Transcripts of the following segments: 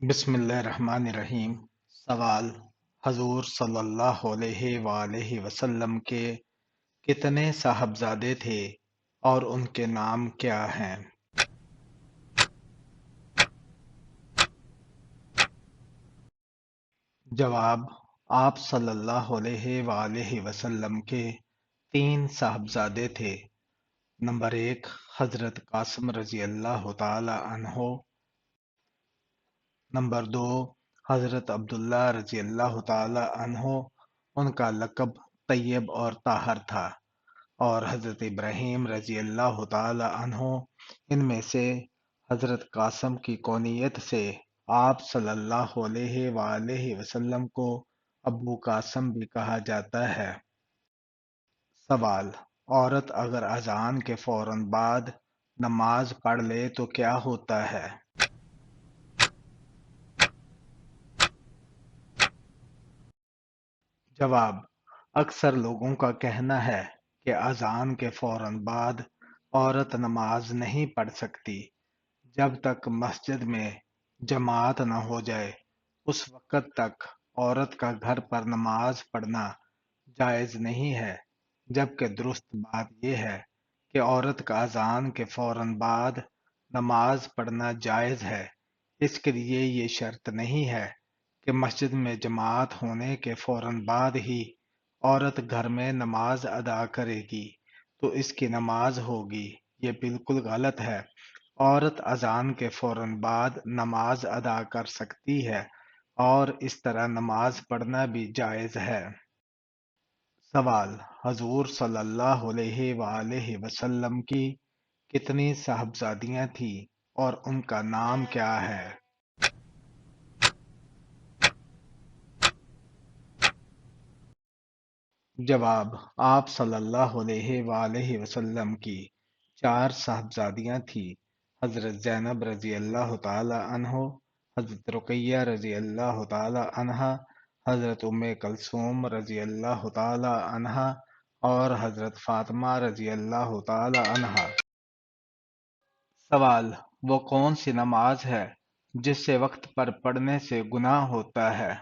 بسم اللہ الرحمن الرحیم۔ سوال: حضور صلی اللہ علیہ وآلہ وسلم کے کتنے صاحبزادے تھے اور ان کے نام کیا ہیں؟ جواب: آپ صلی اللہ علیہ وآلہ وسلم کے 3 صاحبزادے تھے۔ نمبر 1، حضرت قاسم رضی اللہ تعالی عنہ۔ نمبر 2، حضرت عبداللہ رضی اللہ تعالی عنہ، ان کا لقب طیب اور طاہر تھا۔ اور حضرت ابراہیم رضی اللہ تعالی عنہ، ان میں سے حضرت قاسم کی کونیت سے آپ صلی اللہ علیہ وآلہ وسلم کو ابو قاسم بھی کہا جاتا ہے۔ سوال: عورت اگر اذان کے فوراً بعد نماز پڑھ لے تو کیا ہوتا ہے؟ جواب: اکثر لوگوں کا کہنا ہے کہ اذان کے فوراً بعد عورت نماز نہیں پڑھ سکتی جب تک مسجد میں جماعت نہ ہو جائے۔ اس وقت تک عورت کا گھر پر نماز پڑھنا جائز نہیں ہے، جبکہ درست بات یہ ہے کہ عورت کا اذان کے فوراً بعد نماز پڑھنا جائز ہے۔ اس کے لیے یہ شرط نہیں ہے کہ مسجد میں جماعت ہونے کے فوراً بعد ہی عورت گھر میں نماز ادا کرے گی تو اس کی نماز ہوگی۔ یہ بالکل غلط ہے۔ عورت اذان کے فوراً بعد نماز ادا کر سکتی ہے اور اس طرح نماز پڑھنا بھی جائز ہے۔ سوال: حضور صلی اللہ علیہ وآلہ وسلم کی کتنی صاحبزادیاں تھیں اور ان کا نام کیا ہے؟ جواب: آپ صلی اللہ علیہ وآلہ وسلم کی 4 صاحبزادیاں تھیں: حضرت زینب رضی اللہ تعالی عنہ، حضرت رقیہ رضی اللہ تعالی عنہا، حضرت ام کلثوم رضی اللہ تعالی عنہا اور حضرت فاطمہ رضی اللہ تعالی عنہا۔ سوال: وہ کون سی نماز ہے جس سے وقت پر پڑھنے سے گناہ ہوتا ہے؟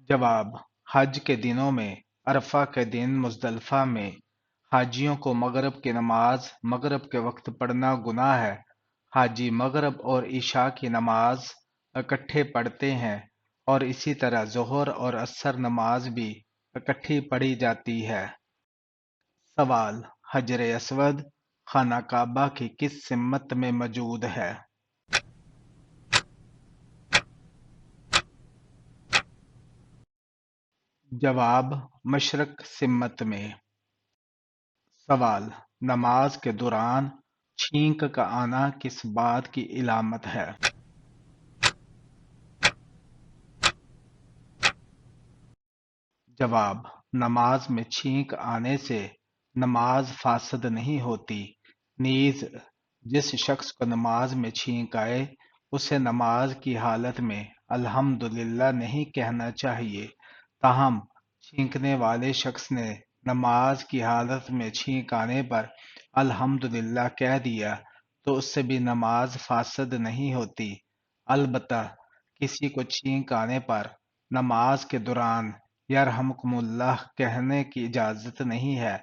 جواب: حج کے دنوں میں عرفہ کے دن مزدلفہ میں حاجیوں کو مغرب کی نماز مغرب کے وقت پڑھنا گناہ ہے۔ حاجی مغرب اور عشاء کی نماز اکٹھے پڑھتے ہیں اور اسی طرح ظہر اور عصر نماز بھی اکٹھی پڑھی جاتی ہے۔ سوال: حجر اسود خانہ کعبہ کی کس سمت میں موجود ہے؟ جواب: مشرق سمت میں۔ سوال: نماز کے دوران چھینک کا آنا کس بات کی علامت ہے؟ جواب: نماز میں چھینک آنے سے نماز فاسد نہیں ہوتی، نیز جس شخص کو نماز میں چھینک آئے اسے نماز کی حالت میں الحمدللہ نہیں کہنا چاہیے۔ تاہم چھینکنے والے شخص نے نماز کی حالت میں چھینک آنے پر الحمدللہ کہہ دیا تو اس سے بھی نماز فاسد نہیں ہوتی۔ البتہ کسی کو چھینک آنے پر نماز کے دوران یرحمکم اللہ کہنے کی اجازت نہیں ہے،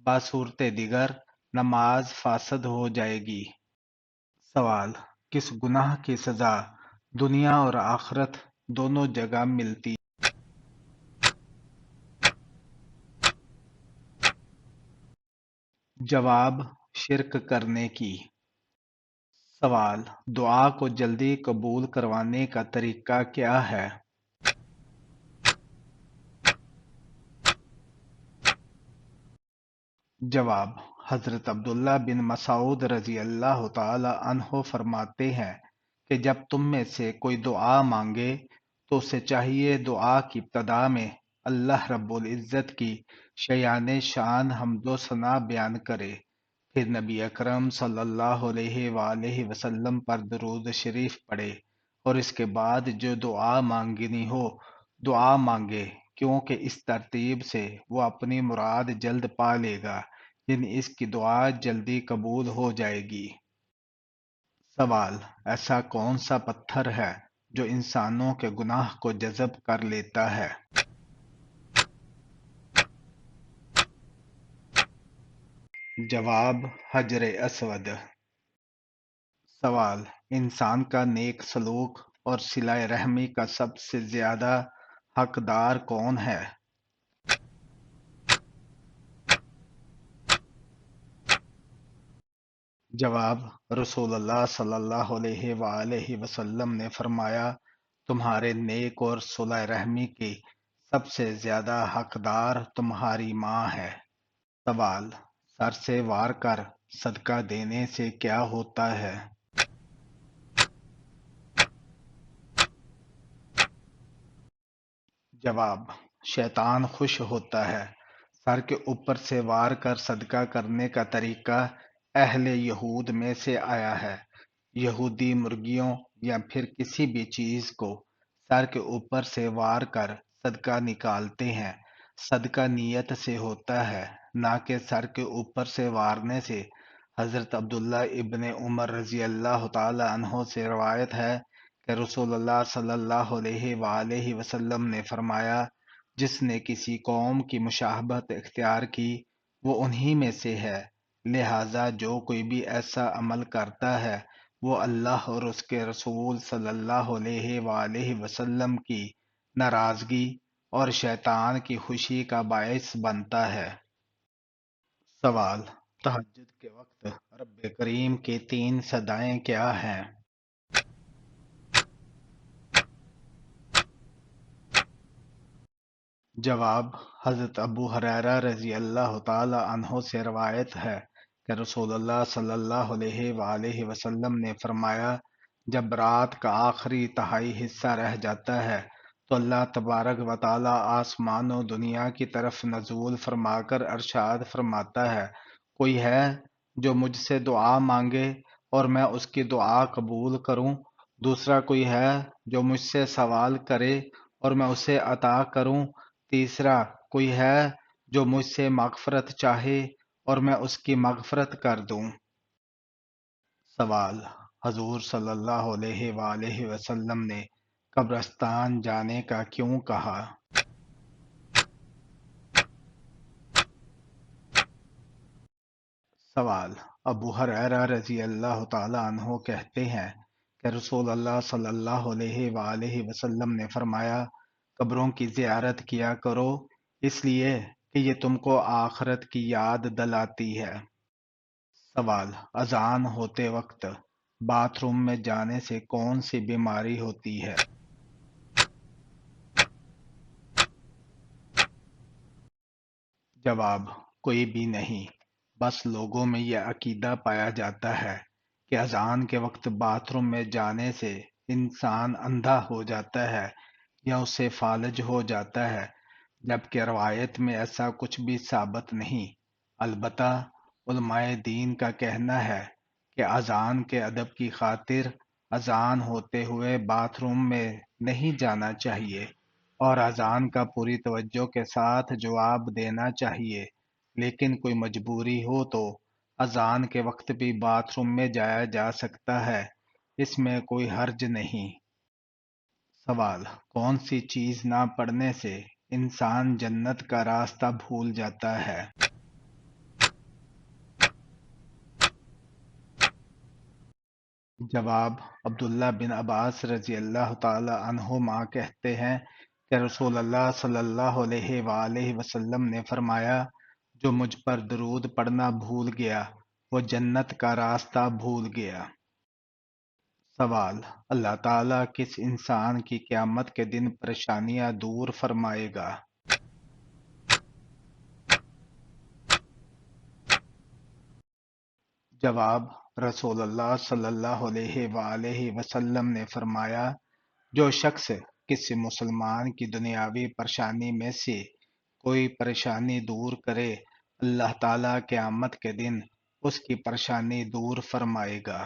بصورت دیگر نماز فاسد ہو جائے گی۔ سوال: کس گناہ کی سزا دنیا اور آخرت دونوں جگہ ملتی؟ جواب: شرک کرنے کی۔ سوال: دعا کو جلدی قبول کروانے کا طریقہ کیا ہے؟ جواب: حضرت عبداللہ بن مسعود رضی اللہ تعالی عنہ فرماتے ہیں کہ جب تم میں سے کوئی دعا مانگے تو اسے چاہیے دعا کی ابتدا میں اللہ رب العزت کی شایان شان حمد و ثنا بیان کرے، پھر نبی اکرم صلی اللہ علیہ وآلہ وسلم پر درود شریف پڑھے اور اس کے بعد جو دعا مانگنی ہو دعا مانگے، کیونکہ اس ترتیب سے وہ اپنی مراد جلد پا لے گا۔ یعنی اس کی دعا جلدی قبول ہو جائے گی۔ سوال: ایسا کون سا پتھر ہے جو انسانوں کے گناہ کو جذب کر لیتا ہے؟ جواب: حجر اسود۔ سوال: انسان کا نیک سلوک اور صلہ رحمی کا سب سے زیادہ حقدار کون ہے؟ جواب: رسول اللہ صلی اللہ علیہ وآلہ وسلم نے فرمایا، تمہارے نیک اور صلہ رحمی کی سب سے زیادہ حقدار تمہاری ماں ہے۔ سوال: سر سے وار کر صدقہ دینے سے کیا ہوتا ہے؟ جواب: شیطان خوش ہوتا ہے۔ سر کے اوپر سے وار کر صدقہ کرنے کا طریقہ اہل یہود میں سے آیا ہے۔ یہودی مرغیوں یا پھر کسی بھی چیز کو سر کے اوپر سے وار کر صدقہ نکالتے ہیں۔ صدقہ نیت سے ہوتا ہے، نہ کہ سر کے اوپر سے وارنے سے۔ حضرت عبداللہ ابن عمر رضی اللہ تعالی عنہ سے روایت ہے کہ رسول اللہ صلی اللہ علیہ وآلہ وسلم نے فرمایا، جس نے کسی قوم کی مشابہت اختیار کی وہ انہی میں سے ہے، لہٰذا جو کوئی بھی ایسا عمل کرتا ہے وہ اللہ اور اس کے رسول صلی اللہ علیہ وآلہ وسلم کی ناراضگی اور شیطان کی خوشی کا باعث بنتا ہے۔ سوال: تہجد کے وقت رب کریم کی 3 صدائیں کیا ہیں؟ جواب: حضرت ابو ہریرہ رضی اللہ تعالی عنہ سے روایت ہے کہ رسول اللہ صلی اللہ علیہ وآلہ وسلم نے فرمایا، جب رات کا آخری تہائی حصہ رہ جاتا ہے تو اللہ تبارک و تعالی آسمان و دنیا کی طرف نزول فرما کر ارشاد فرماتا ہے، کوئی ہے جو مجھ سے دعا مانگے اور میں اس کی دعا قبول کروں؟ دوسرا کوئی ہے جو مجھ سے سوال کرے اور میں اسے عطا کروں؟ تیسرا کوئی ہے جو مجھ سے مغفرت چاہے اور میں اس کی مغفرت کر دوں؟ سوال: حضور صلی اللہ علیہ وآلہ وسلم نے قبرستان جانے کا کیوں کہا؟ سوال: ابو ہریرہ رضی اللہ تعالی عنہ کہتے ہیں کہ رسول اللہ صلی اللہ علیہ وآلہ وسلم نے فرمایا، قبروں کی زیارت کیا کرو، اس لیے کہ یہ تم کو آخرت کی یاد دلاتی ہے۔ سوال: اذان ہوتے وقت باتھ روم میں جانے سے کون سی بیماری ہوتی ہے؟ جواب: کوئی بھی نہیں، بس لوگوں میں یہ عقیدہ پایا جاتا ہے کہ اذان کے وقت باتھ روم میں جانے سے انسان اندھا ہو جاتا ہے یا اسے فالج ہو جاتا ہے، جبکہ روایت میں ایسا کچھ بھی ثابت نہیں۔ البتہ علماء دین کا کہنا ہے کہ اذان کے ادب کی خاطر اذان ہوتے ہوئے باتھ روم میں نہیں جانا چاہیے اور اذان کا پوری توجہ کے ساتھ جواب دینا چاہیے، لیکن کوئی مجبوری ہو تو اذان کے وقت بھی باتھ روم میں جایا جا سکتا ہے، اس میں کوئی حرج نہیں۔ سوال: کون سی چیز نہ پڑھنے سے انسان جنت کا راستہ بھول جاتا ہے؟ جواب: عبداللہ بن عباس رضی اللہ تعالی عنہما کہتے ہیں کہ رسول اللہ صلی اللہ علیہ وآلہ وسلم نے فرمایا، جو مجھ پر درود پڑھنا بھول گیا وہ جنت کا راستہ بھول گیا۔ سوال: اللہ تعالیٰ کس انسان کی قیامت کے دن پریشانیاں دور فرمائے گا؟ جواب: رسول اللہ صلی اللہ علیہ وآلہ وسلم نے فرمایا، جو شخص کسی مسلمان کی دنیاوی پریشانی میں سے کوئی پریشانی دور کرے، اللہ تعالیٰ قیامت کے دن اس کی پریشانی دور فرمائے گا۔